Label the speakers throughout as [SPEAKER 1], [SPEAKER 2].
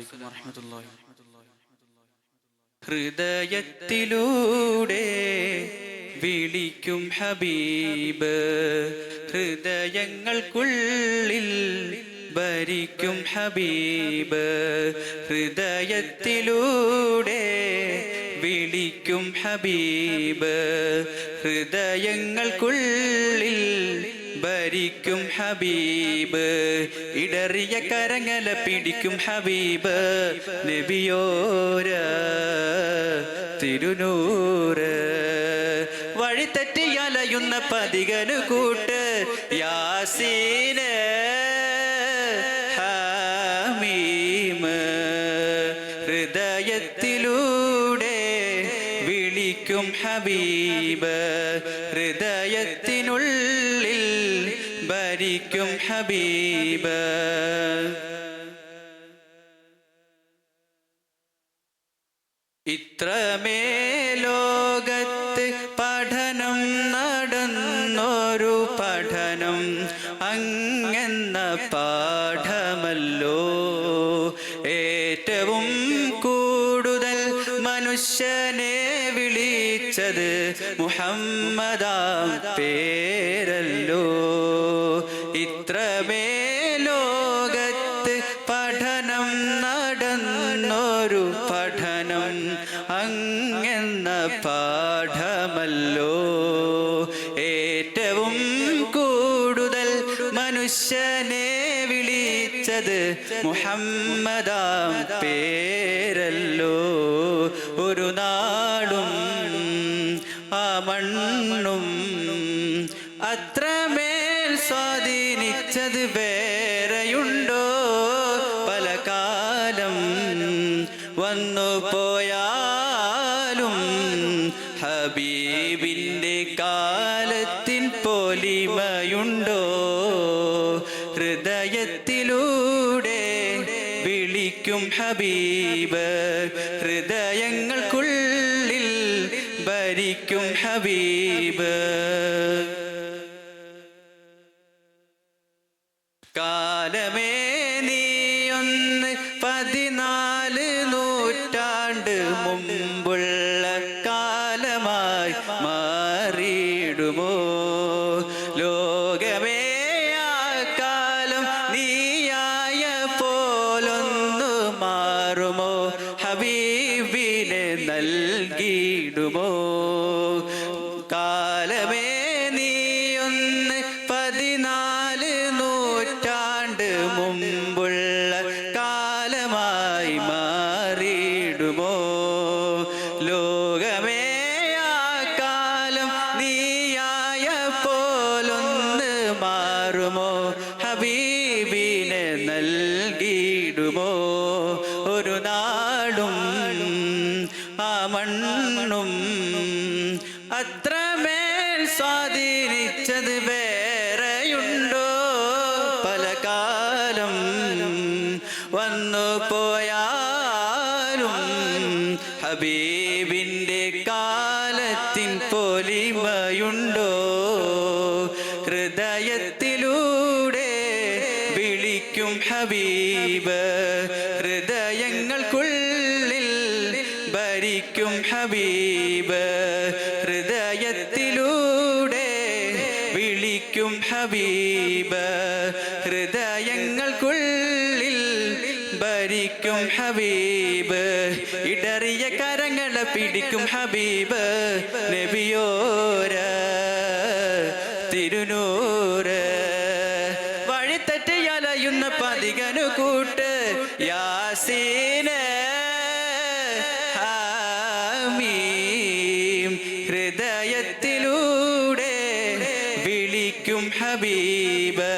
[SPEAKER 1] അലൈക്കും വറഹ്മത്തുള്ളാഹി. ഹൃദയത്തിലൂടെ വിളിക്കും ഹബീബ്, ഹൃദയങ്ങൾക്കുള്ളിൽ ഭരിക്കും ഹബീബ്. ഹൃദയത്തിലൂടെ വിളിക്കും ഹബീബ്, ഹൃദയങ്ങൾക്കുള്ളിൽ ഭരിക്കും ഹബീബ്. ഇടറിയ കരങ്ങല പിടിക്കും ഹബീബ്, നബിയോര തിരുനൂറ്. വഴിതെറ്റി അലയുന്ന പതികനു കൂട്ട് യാസീന് ഹമീമ്. ഹൃദയത്തിലൂടെ വിളിക്കും ഹബീബ്, ഹൃദയത്തിനുള്ളിൽ ഭരിക്കും ഹബീബ്. ഇത്രമേ ലോകത്ത് പഠനം നടന്നൊരു പഠനം അങ്ങെന്ന പാഠമല്ലോ. ഏറ്റവും കൂടുതൽ മനുഷ്യനെ വിളിച്ചത് മുഹമ്മദാം പേരല്ലോ. ഇത്രമേ ലോകത്ത് പഠനം നടന്നൊരു പഠനം അങ്ങെന്ന പാഠമല്ലോ. ഏറ്റവും കൂടുതൽ മനുഷ്യനെ വിളിച്ചത് മുഹമ്മദാം പേരല്ലോ. ഒരു നാടും ആ മണ്ണും അത്രമേൽ സ്വാധീനിച്ചത് വേറെയുണ്ടോ? പല കാലം വന്നു പോയാലും ഹബീബിൻ്റെ കാലത്തിൻ പൊലിമയുണ്ടോ? ഹൃദയത്തിലൂടെ വിളിക്കും ഹബീബ്, ഹൃദയങ്ങൾക്കുള്ളിൽ ഭരിക്കും ഹബീബ്. കാലമേ നീയൊന്ന് 14 നൂറ്റാണ്ട് മുമ്പുള്ള കാലമായി മാറിയിടുമോ? ലോകമേ ആ കാലം നീയായ പോലൊന്നു മാറുമോ? ഹബീബിനെ നൽകിയിടുമോ? കാലമേ നീയൊന്ന് 14 നൂറ്റാണ്ട് മുമ്പുള്ള കാലമായി മാറിയിടുമോ? ലോകമേ ആ കാലം നീയായ പോലൊന്ന് മാറുമോ? ഹബീബിനെ നൽകിയിടുമോ? ഒരു നാടും ആ മണ്ണും അത്രമേൽ സ്വാധീനിച്ചത് വേറെയുണ്ടോ? പല കാലം വന്നു പോയാലും ഹബീബിൻ്റെ കാലത്തിൻ പൊലിമയുണ്ടോ? ഹൃദയത്തിലൂടെ വിളിക്കും ഹബീബ്, ഹൃദയങ്ങൾക്കുള്ളിൽ ഭരിക്കും ഹബീബ്. ഹൃദയത്തിലൂടെ വിളിക്കും ഹബീബ്, ഹൃദയങ്ങൾക്കുള്ളിൽ ഭരിക്കും ഹബീബ്. ഇടറിയ കരങ്ങളെ പിടിക്കും ഹബീബ്, നബിയോര തിരുനൂറ്. വഴിതെറ്റി അലയുന്ന പതികനു കൂട്ട് യാസീന് ഹമീം. ഹൃദയത്തിലൂടെ വിളിക്കും ഹബീബ്,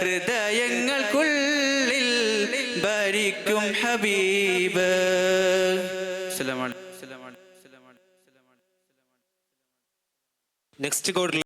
[SPEAKER 1] ഹൃദയങ്ങൾക്കുള്ളിൽ ഭരിക്കും ഹബീബ്.
[SPEAKER 2] നെക്സ്റ്റ് കോഡിൽ